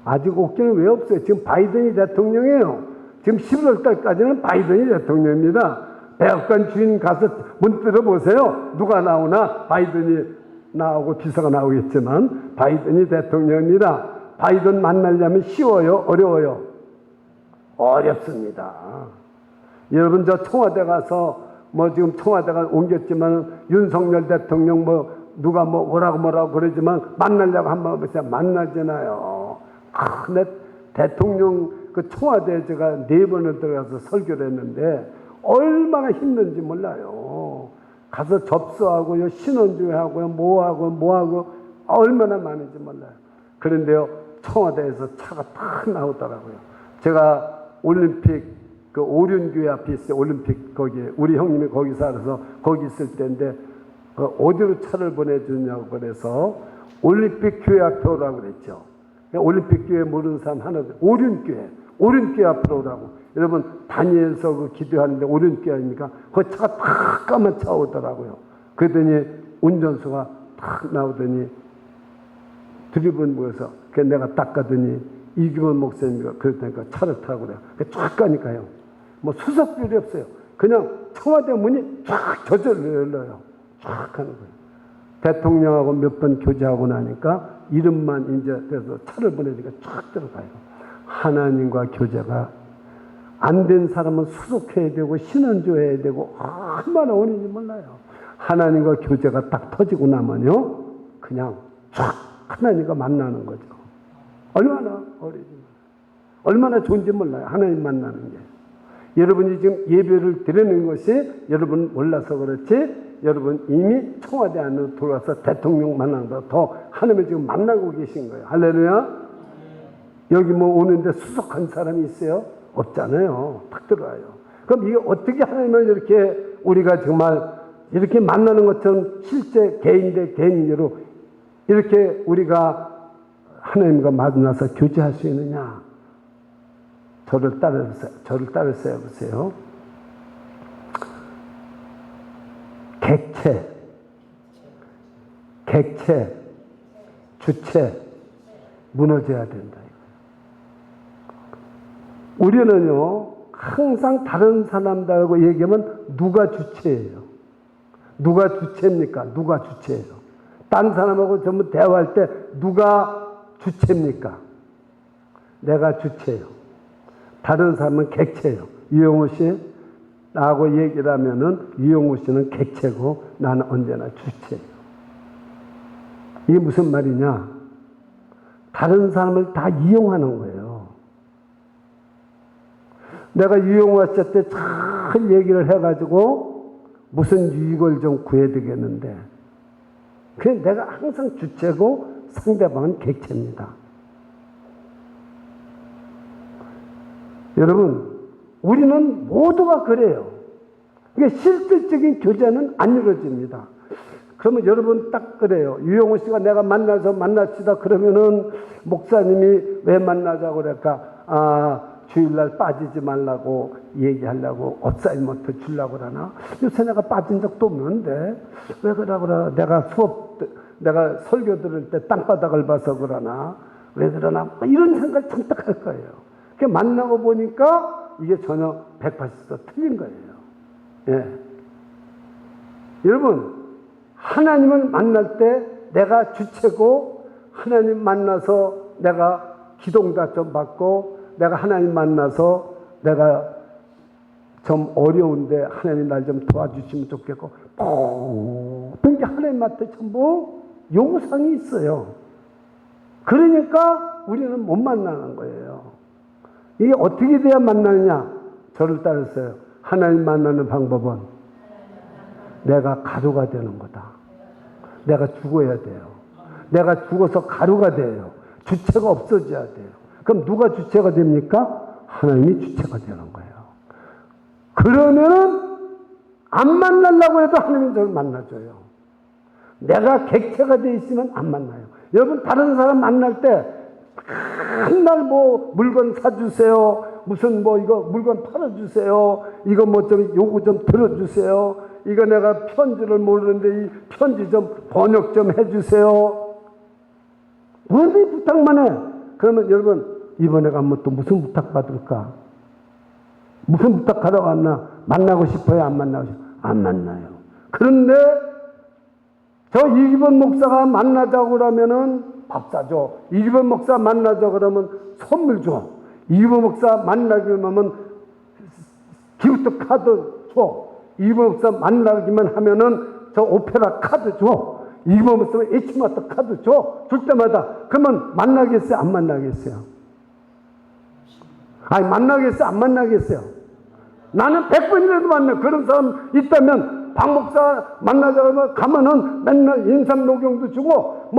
Speaker 1: 아직 옥견이 왜 없어요? 지금 바이든이 대통령이에요. 지금 11월 달까지는 바이든이 대통령입니다. 백악관 주인 가서 문 들어보세요. 누가 나오나? 바이든이 나오고 비서가 나오겠지만 바이든이 대통령입니다. 바이든 만나려면 쉬워요? 어려워요? 어렵습니다. 여러분, 저 청와대 가서 지금 청와대가 옮겼지만 윤석열 대통령 누가 뭐라고 그러지만 만나려고 한번 보세요. 만나잖아요. 내 대통령 그 청와대에 제가 4번을 들어가서 설교를 했는데 얼마나 힘든지 몰라요. 가서 접수하고요, 신원주의하고요, 뭐하고 얼마나 많은지 몰라요. 그런데요, 청와대에서 차가 탁 나오더라고요. 제가 올림픽 그 오륜교회 앞에 있어요. 올림픽 거기에 우리 형님이 거기 살아서 거기 있을 때인데 어디로 차를 보내주냐고 그래서 올림픽 교회 앞에 오라고 그랬죠. 올림픽 교회 모르는 사람 하나, 오륜교회 앞으로 오라고. 여러분 다니엘서 그 기도하는데 오륜교회 아닙니까? 그 차가 탁 까만 차 오더라고요. 그랬더니 운전수가 탁 나오더니 드리븐 모여서 내가 딱 가더니 이규원 목사님이 그랬다니까 차를 타고 그래요. 쫙 가니까요. 뭐 수석 필요 없어요. 그냥 청와대 문이 쫙 저절로 열려요. 쫙 가는 거예요. 대통령하고 몇 번 교제하고 나니까 이름만 이제 그래서 차를 보내니까 쫙 들어가요. 하나님과 교제가 안 된 사람은 수속해야 되고 신원조해야 되고 얼마나 어린지 몰라요. 하나님과 교제가 딱 터지고 나면요 그냥 쫙 하나님과 만나는 거죠. 얼마나 어린지 얼마나 좋은지 몰라요. 하나님 만나는 게. 여러분이 지금 예배를 드리는 것이 여러분 몰라서 그렇지 여러분 이미 청와대 안으로 들어와서 대통령 만나는 것보다 더 하나님을 지금 만나고 계신 거예요. 할렐루야. 여기 뭐 오는데 수석한 사람이 있어요? 없잖아요. 딱 들어와요. 그럼 이게 어떻게 하나님을 이렇게 우리가 정말 이렇게 만나는 것처럼 실제 개인 대 개인으로 이렇게 우리가 하나님과 만나서 교제할 수 있느냐? 저를 따라서 해보세요. 객체, 주체, 무너져야 된다. 우리는요, 항상 다른 사람들하고 얘기하면 누가 주체예요? 누가 주체입니까? 누가 주체예요? 딴 사람하고 전부 대화할 때 누가 주체입니까? 내가 주체예요. 다른 사람은 객체예요. 유영우 씨, 나하고 얘기를 하면은 유영우 씨는 객체고 나는 언제나 주체예요. 이게 무슨 말이냐? 다른 사람을 다 이용하는 거예요. 내가 유영우 씨한테 잘 얘기를 해가지고 무슨 유익을 좀 구해야 되겠는데, 그냥 내가 항상 주체고 상대방은 객체입니다. 여러분, 우리는 모두가 그래요. 이게 실질적인 교제는 안 이루어집니다. 그러면 여러분 딱 그래요. 유영호 씨가 내가 만납시다 그러면은 목사님이 왜 만나자고 그럴까? 주일날 빠지지 말라고 얘기하려고 어사인먼트 주려고 그러나? 요새 내가 빠진 적도 없는데 왜 그러고 그러나? 내가 설교 들을 때 땅바닥을 봐서 그러나? 왜 그러나? 이런 생각을 잔뜩 할 거예요. 만나고 보니까 이게 전혀 180도 틀린 거예요. 예. 여러분, 하나님을 만날 때 내가 주체고 하나님 만나서 내가 기도응답 좀 받고 내가 하나님 만나서 내가 좀 어려운데 하나님 날 좀 도와주시면 좋겠고 모든 게 하나님한테 전부 요구사항이 있어요. 그러니까 우리는 못 만나는 거예요. 이게 어떻게 돼야 만나느냐? 저를 따르세요. 하나님 만나는 방법은 내가 가루가 되는 거다. 내가 죽어야 돼요. 내가 죽어서 가루가 돼요. 주체가 없어져야 돼요. 그럼 누가 주체가 됩니까? 하나님이 주체가 되는 거예요. 그러면은 안 만나려고 해도 하나님이 저를 만나줘요. 내가 객체가 돼 있으면 안 만나요. 여러분 다른 사람 만날 때 맨날 뭐 물건 사주세요. 무슨 뭐 이거 물건 팔아주세요. 이거 뭐 좀 요거 좀 들어주세요. 이거 내가 편지를 모르는데 이 편지 좀 번역 좀 해주세요. 왜 부탁만 해? 그러면 여러분 이번에 가면 또 무슨 부탁 받을까? 무슨 부탁하러 왔나? 만나고 싶어요? 안 만나고 싶어요? 안 만나요. 그런데 저 이기범 목사가 만나자고 그러면은 밥 사줘. 이기범 목사 만나자 그러면 선물 줘. 이기범 목사 만나기만 하면 기프트 카드 줘. 이기범 목사 만나기만 하면은 저 오페라 카드 줘. 이기범 목사 H마트 카드 줘. 줄 때마다 그러면 만나겠어요? 안 만나겠어요? 아니 만나겠어요? 안 만나겠어요? 나는 100번이라도 만나. 그런 사람 있다면 박 목사 만나자고 가면은 맨날 인삼 녹용도 주고,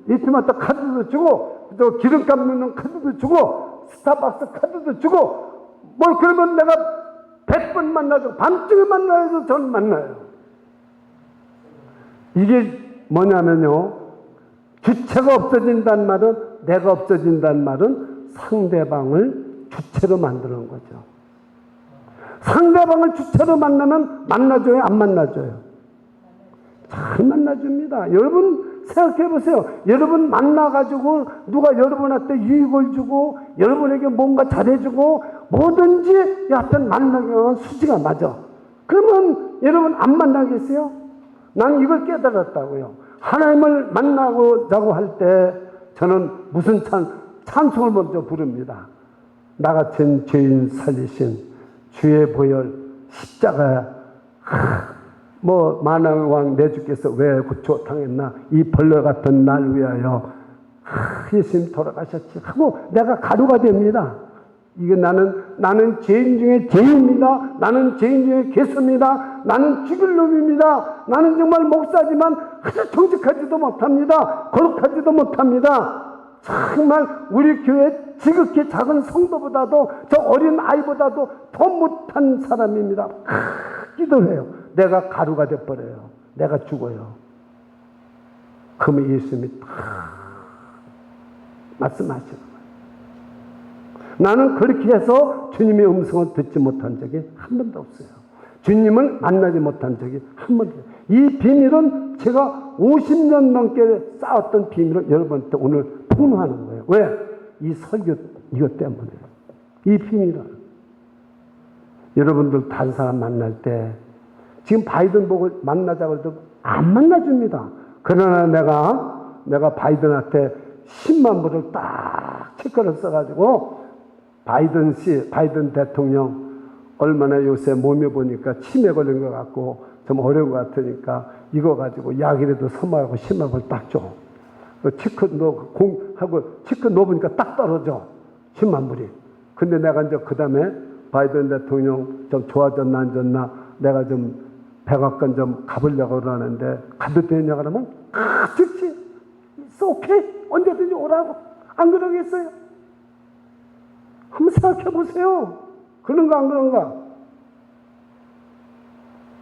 Speaker 1: 이트마트 카드도 주고, 또 기름값 넣는 카드도 주고, 스타벅스 카드도 주고, 그러면 내가 100번 만나죠. 밤중에 만나야죠. 저는 만나요. 이게 뭐냐면요, 주체가 없어진다는 말은, 내가 없어진다는 말은 상대방을 주체로 만드는 거죠. 상대방을 주체로 만나면 만나줘요, 안 만나줘요? 잘 만나줍니다. 여러분 생각해 보세요. 여러분 만나가지고 누가 여러분한테 유익을 주고 여러분에게 뭔가 잘해주고 뭐든지 여하튼 만나게 하면 수지가 맞아. 그러면 여러분 안 만나겠어요? 나는 이걸 깨달았다고요. 하나님을 만나고자고 할 때 저는 무슨 찬송을 먼저 부릅니다. 나 같은 죄인 살리신 주의 보혈 십자가, 만왕왕 내 주께서 왜 구초당했나, 이 벌레 같은 날 위하여 예수님 돌아가셨지 하고 내가 가루가 됩니다. 이게 나는 죄인 중에 죄인입니다. 나는 죄인 중에 괴수입니다. 나는 죽일 놈입니다. 나는 정말 목사지만 아주 정직하지도 못합니다. 거룩하지도 못합니다. 정말 우리 교회 지극히 작은 성도보다도 저 어린 아이보다도 더 못한 사람입니다. 기도를 해요. 내가 가루가 돼버려요. 내가 죽어요. 그러면 예수님이 말씀하시는 거예요. 나는 그렇게 해서 주님의 음성을 듣지 못한 적이 한 번도 없어요. 주님을 만나지 못한 적이 한 번도 없어요. 이 비밀은 제가 50년 넘게 쌓았던 비밀을 여러분한테 오늘 폭로하는 거예요. 왜? 이 설교 이것 때문에. 이 비밀은 여러분들 다른 사람 만날 때 지금 바이든 보고 만나자고 해도 안 만나줍니다. 그러나 내가 바이든한테 10만 불을 딱 체크를 써가지고 바이든 대통령 얼마나 요새 몸에 보니까 치매 걸린 것 같고 좀 어려운 것 같으니까 이거 가지고 약이라도 선물하고 10만 불 딱 줘. 체크 넣어보니까 딱 떨어져. 10만 불이. 근데 내가 이제 그 다음에 바이든 대통령 좀 좋아졌나 안 좋나 내가 좀 백악관 좀 가보려고 그러는데 가도 되냐 그러면 즉시 it's okay. 언제든지 오라고. 안 그러겠어요? 한번 생각해 보세요. 그런가 안 그런가?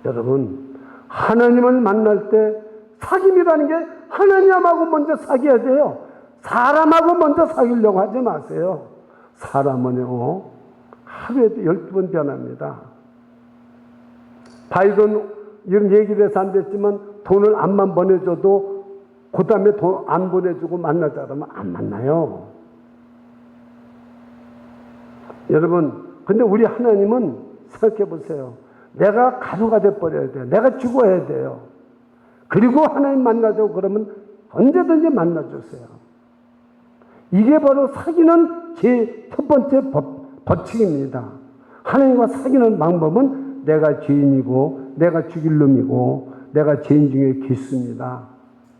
Speaker 1: 여러분 하나님을 만날 때 사귐이라는 게 하나님하고 먼저 사귀어야 돼요. 사람하고 먼저 사귀려고 하지 마세요. 사람은요 하루에도 12번 변합니다. 바이든 이런 얘기를 해서 안 됐지만 돈을 안만 보내줘도 그 다음에 돈 안 보내주고 만나자 그러면 안 만나요. 여러분 근데 우리 하나님은 생각해 보세요. 내가 가루가 돼버려야 돼요. 내가 죽어야 돼요. 그리고 하나님 만나자고 그러면 언제든지 만나주세요. 이게 바로 사귀는 제 첫 번째 법칙입니다. 하나님과 사귀는 방법은 내가 죄인이고 내가 죽일 놈이고 내가 죄인 중에 괴수입니다.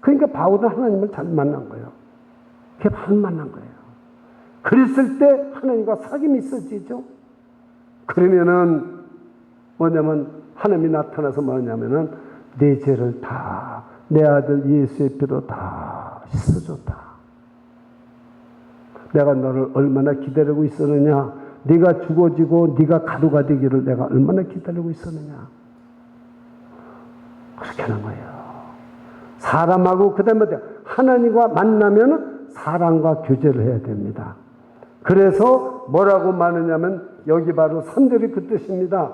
Speaker 1: 그러니까 바울은 하나님을 잘 만난 거예요. 그게 바로 만난 거예요. 그랬을 때 하나님과 사귐이 있어지죠. 그러면은 뭐냐면 하나님이 나타나서 뭐냐면은 내 죄를 다 내 아들 예수의 피로 다 씻어줬다. 내가 너를 얼마나 기다리고 있었느냐. 네가 죽어지고 네가 가루가 되기를 내가 얼마나 기다리고 있었느냐. 그렇게 하는 거예요. 사람하고 그 다음에 하나님과 만나면 사람과 교제를 해야 됩니다. 그래서 뭐라고 말하냐면 여기 바로 3절이 그 뜻입니다.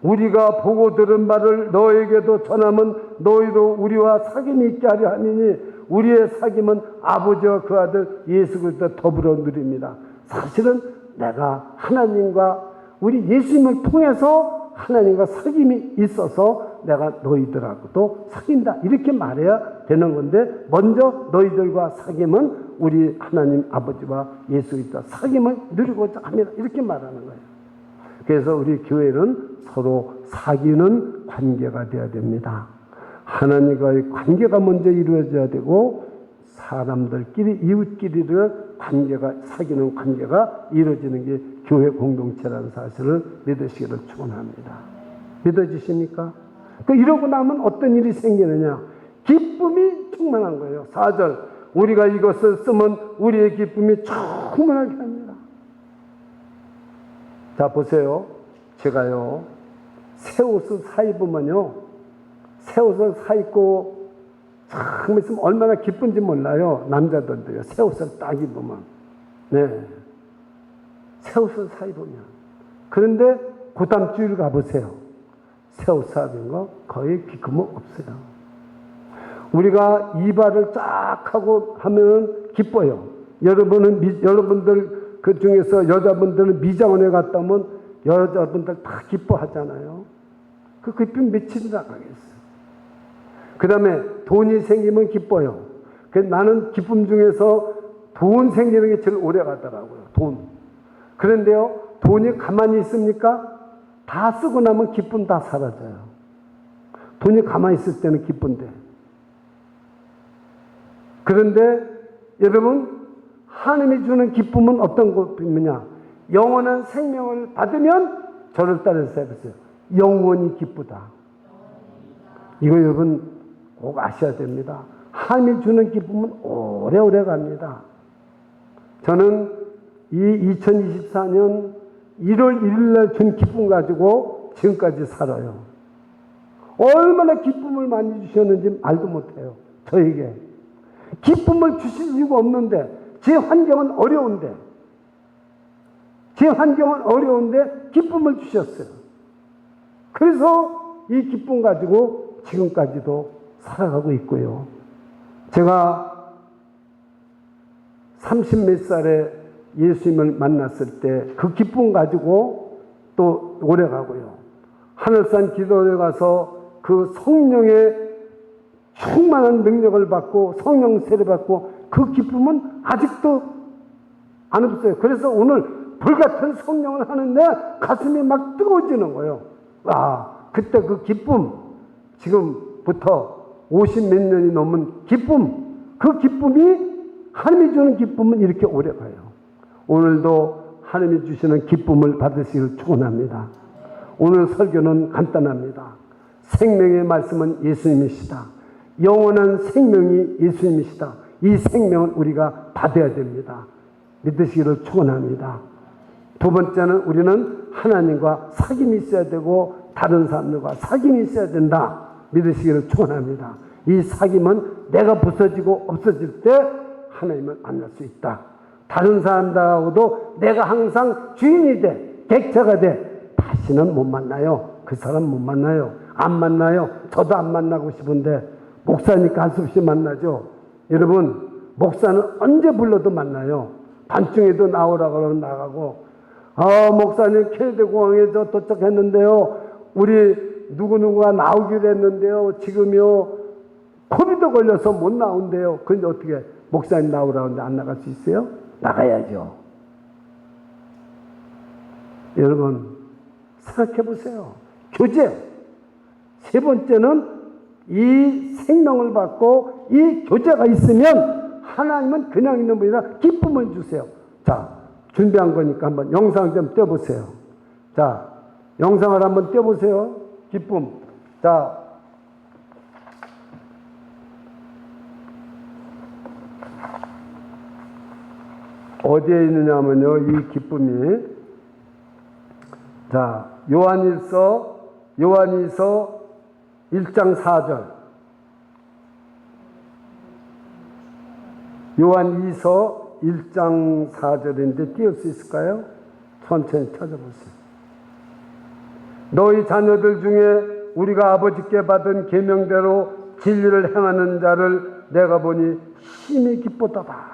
Speaker 1: 우리가 보고 들은 말을 너에게도 전하면 너희도 우리와 사귐이 있게 하려 함이니 우리의 사귐은 아버지와 그 아들 예수 그리스도 더불어 누립니다. 사실은 내가 하나님과 우리 예수님을 통해서 하나님과 사귐이 있어서 내가 너희들하고도 사귄다 이렇게 말해야 되는 건데 먼저 너희들과 사귐은 우리 하나님 아버지와 예수 그리스도 사귐을 누리고자 합니다 이렇게 말하는 거예요. 그래서 우리 교회는 서로 사귀는 관계가 되어야 됩니다. 하나님과의 관계가 먼저 이루어져야 되고 사람들끼리 이웃끼리를 관계가 사귀는 관계가 이루어지는 게 교회 공동체라는 사실을 믿으시기를 축원합니다. 믿어지십니까? 이러고 나면 어떤 일이 생기느냐? 기쁨이 충만한 거예요. 4절. 우리가 이것을 쓰면 우리의 기쁨이 충만하게 합니다. 자, 보세요. 제가요, 새 옷을 사 입으면요, 새 옷을 사 입고 참 있으면 얼마나 기쁜지 몰라요. 남자들도요, 새 옷을 딱 입으면. 네. 새 옷을 사 입으면. 그런데 그 다음 주일 가보세요. 새 옷 사 입은 거 거의 기쁨은 없어요. 우리가 이발을 쫙 하고 하면 기뻐요. 여러분들 그 중에서 여자분들은 미장원에 갔다 오면 여자분들 다 기뻐하잖아요. 그 기쁨 며칠 나가겠어요. 그 다음에 돈이 생기면 기뻐요. 나는 기쁨 중에서 돈 생기는 게 제일 오래 가더라고요. 돈. 그런데요, 돈이 가만히 있습니까? 다 쓰고 나면 기쁨 다 사라져요. 돈이 가만히 있을 때는 기쁜데. 그런데 여러분, 하나님이 주는 기쁨은 어떤 기쁨이냐? 영원한 생명을 받으면 저를 따라서 해보세요. 영원히 기쁘다. 이거 여러분 꼭 아셔야 됩니다. 하나님이 주는 기쁨은 오래오래 갑니다. 저는 이 2024년 1월 1일 날 준 기쁨 가지고 지금까지 살아요. 얼마나 기쁨을 많이 주셨는지 말도 못해요. 저에게. 기쁨을 주실 이유가 없는데, 제 환경은 어려운데 기쁨을 주셨어요. 그래서 이 기쁨 가지고 지금까지도 살아가고 있고요. 제가 30몇 살에 예수님을 만났을 때 그 기쁨 가지고 또 오래 가고요. 하늘산 기도에 가서 그 성령의 충만한 능력을 받고 성령 세례 받고 그 기쁨은 아직도 안 없어요. 그래서 오늘 불같은 성령을 하는데 가슴이 막 뜨거워지는 거예요. 그때 그 기쁨, 지금부터 50몇 년이 넘은 기쁨, 그 기쁨이 하나님이 주는 기쁨은 이렇게 오래 가요. 오늘도 하나님이 주시는 기쁨을 받으시길 축원합니다. 오늘 설교는 간단합니다. 생명의 말씀은 예수님이시다. 영원한 생명이 예수님이시다. 이 생명을 우리가 받아야 됩니다. 믿으시기를 축원합니다. 두 번째는 우리는 하나님과 사귐이 있어야 되고 다른 사람들과 사귐이 있어야 된다. 믿으시기를 축원합니다. 이 사귐은 내가 부서지고 없어질 때 하나님을 만날 수 있다. 다른 사람들하고도 내가 항상 주인이 돼, 객차가 돼, 다시는 못 만나요. 그 사람 못 만나요. 안 만나요. 저도 안 만나고 싶은데 목사니까 할 수 없이 만나죠. 여러분, 목사는 언제 불러도 만나요. 밤중에도 나오라고 그러면 나가고, 목사님 캐나다 공항에 저 도착했는데요, 우리 누구누구가 나오기로 했는데요, 지금요 코비드 걸려서 못 나온대요. 근데 어떻게 목사님 나오라고 하는데 안 나갈 수 있어요? 나가야죠. 여러분 생각해 보세요. 교제. 세 번째는 이 생명을 받고 이 교제가 있으면 하나님은 그냥 있는 분이 아니라 기쁨을 주세요. 자, 준비한 거니까 한번 영상 좀 떼보세요. 자, 영상을 한번 떼보세요. 기쁨. 자, 어디에 있느냐면요, 이 기쁨이. 자, 요한일서 1장 4절. 요한 1장 4절인데 띄울 수 있을까요? 천천히 찾아보세요. 너희 자녀들 중에 우리가 아버지께 받은 계명대로 진리를 행하는 자를 내가 보니 심히 기쁘도다.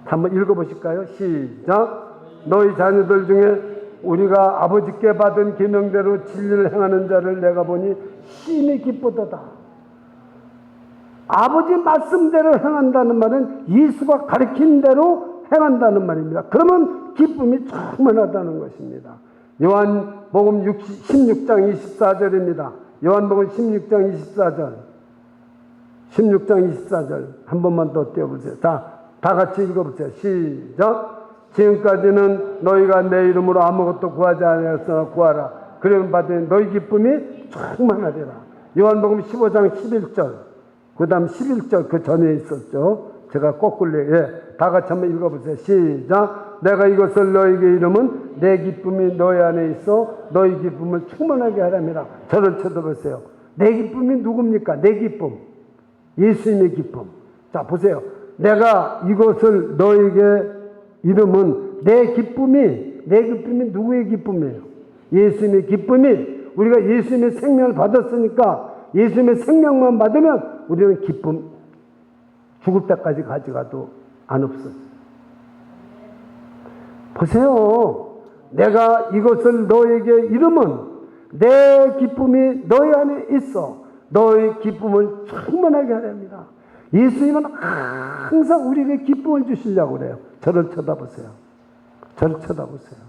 Speaker 1: 한번 읽어보실까요? 시작. 너희 자녀들 중에 우리가 아버지께 받은 계명대로 진리를 행하는 자를 내가 보니 심히 기쁘도다. 아버지 말씀대로 행한다는 말은 예수가 가르친 대로 행한다는 말입니다. 그러면 기쁨이 충만하다는 것입니다. 요한복음 16장 24절입니다. 요한복음 16장 24절. 16장 24절. 한 번만 더 띄워보세요. 자, 다 같이 읽어보세요. 시작. 지금까지는 너희가 내 이름으로 아무것도 구하지 않았으나 구하라. 그러면 받으니 너희 기쁨이 충만하리라. 요한복음 15장 11절, 그 다음 11절 그 전에 있었죠. 제가 거꾸로 다 같이 한번 읽어보세요. 시작. 내가 이것을 너에게 이름은 내 기쁨이 너희 안에 있어 너희 기쁨을 충만하게 하람이라. 저를 쳐다보세요. 내 기쁨이 누굽니까? 내 기쁨, 예수님의 기쁨. 자 보세요. 내가 이것을 너에게 이름은 내 기쁨이 누구의 기쁨이에요? 예수님의 기쁨이. 우리가 예수님의 생명을 받았으니까 예수님의 생명만 받으면 우리는 기쁨 죽을 때까지 가져가도 안 없어요. 보세요. 내가 이것을 너에게 이름은 내 기쁨이 너희 안에 있어 너희 기쁨을 충만하게 하렵니다. 예수님은 항상 우리에게 기쁨을 주시려고 그래요. 저를 쳐다보세요. 저를 쳐다보세요.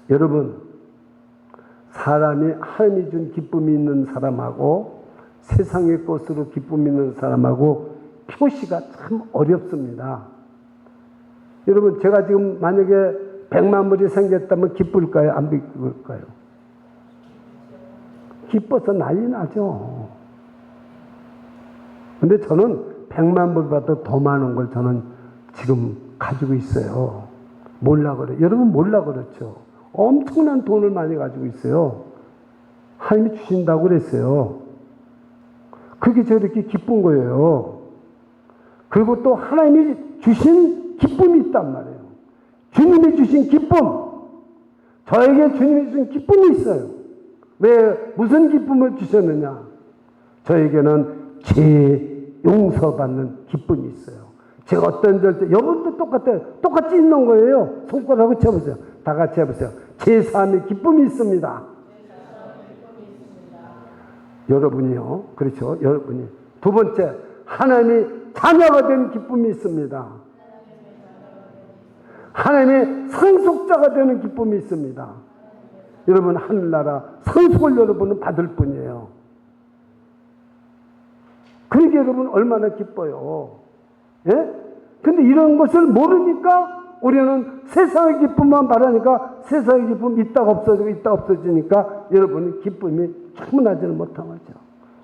Speaker 1: 여러분, 사람이 하나님이 준 기쁨이 있는 사람하고 세상의 것으로 기쁨이 있는 사람하고 표시가 참 어렵습니다. 여러분, 제가 지금 만약에 100만 불이 생겼다면 기쁠까요? 안 기쁠까요? 기뻐서 난리 나죠. 근데 저는 100만 불보다 더 많은 걸 저는 지금 가지고 있어요. 몰라 그래요. 여러분 몰라 그렇죠. 엄청난 돈을 많이 가지고 있어요. 하나님이 주신다고 그랬어요. 그게 저렇게 기쁜 거예요. 그리고 또 하나님이 주신 기쁨이 있단 말이에요. 주님이 주신 기쁨. 저에게 주님이 주신 기쁨이 있어요. 왜? 무슨 기쁨을 주셨느냐? 저에게는 죄 용서받는 기쁨이 있어요. 제가 어떤 절대, 여러분도 똑같아요. 똑같이 있는 거예요. 손가락을 쳐보세요. 다 같이 해보세요. 제사함의 기쁨이 있습니다. 여러분이요. 그렇죠. 여러분이. 두 번째, 하나님이 자녀가 된 기쁨이 있습니다. 하나님의 상속자가 되는 기쁨이 있습니다. 여러분, 하늘나라 상속을 여러분은 받을 뿐이에요. 그러니까 여러분 얼마나 기뻐요. 예? 근데 이런 것을 모르니까 우리는 세상의 기쁨만 바라니까 세상의 기쁨 있다가 없어지고 있다가 없어지니까 여러분은 기쁨이 충분하지는 못한 거죠.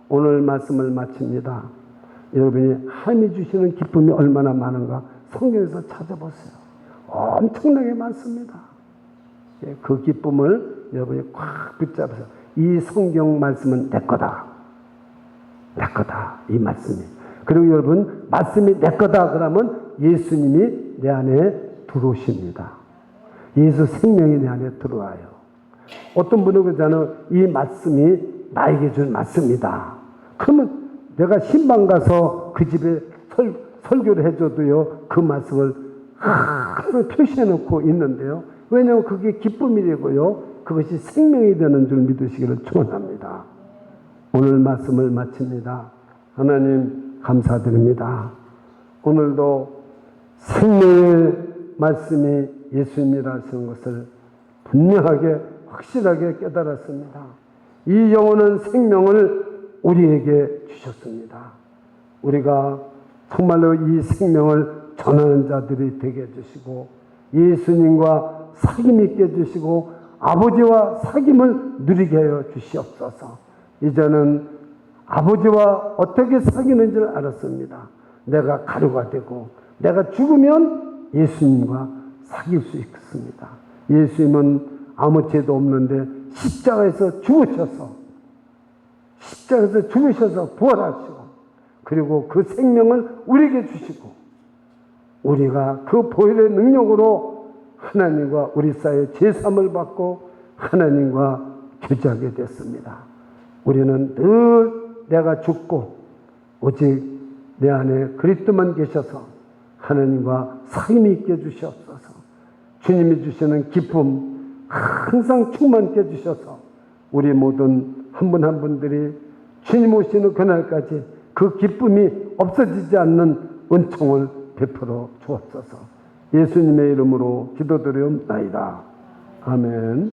Speaker 1: 오늘 말씀을 마칩니다. 여러분이 하나님이 주시는 기쁨이 얼마나 많은가 성경에서 찾아보세요. 엄청나게 많습니다. 그 기쁨을 여러분이 꽉 붙잡으세요. 이 성경 말씀은 내 거다. 내 거다. 이 말씀이. 그리고 여러분 말씀이 내 거다 그러면 예수님이 내 안에 들어오십니다. 예수 생명이 내 안에 들어와요. 어떤 분은 그러잖아요. 이 말씀이 나에게 준 말씀이다. 그러면 내가 신방 가서 그 집에 설교를 해줘도요. 그 말씀을 항상 표시해 놓고 있는데요. 왜냐하면 그게 기쁨이 되고요. 그것이 생명이 되는 줄 믿으시기를 축원합니다. 오늘 말씀을 마칩니다. 하나님 감사드립니다. 오늘도 생명의 말씀이 예수님이라는 것을 분명하게 확실하게 깨달았습니다. 이 영원한 생명을 우리에게 주셨습니다. 우리가 정말로 이 생명을 전하는 자들이 되게 해주시고 예수님과 사귐 있게 해주시고 아버지와 사귐을 누리게 하여 주시옵소서. 이제는 아버지와 어떻게 사귀는지를 알았습니다. 내가 가루가 되고 내가 죽으면 예수님과 사귈 수 있습니다. 예수님은 아무 죄도 없는데 십자가에서 죽으셔서 부활하시고 그리고 그 생명을 우리에게 주시고 우리가 그 보혈의 능력으로 하나님과 우리 사이에 제삼을 받고 하나님과 교제하게 됐습니다. 우리는 늘 내가 죽고 오직 내 안에 그리스도만 계셔서 하나님과 사귐이 있게 해주시옵소서. 주님이 주시는 기쁨 항상 충만케 해주셔서 우리 모든 한 분 한 분들이 주님 오시는 그날까지 그 기쁨이 없어지지 않는 은총을 베풀어 주옵소서. 예수님의 이름으로 기도드리옵나이다. 아멘.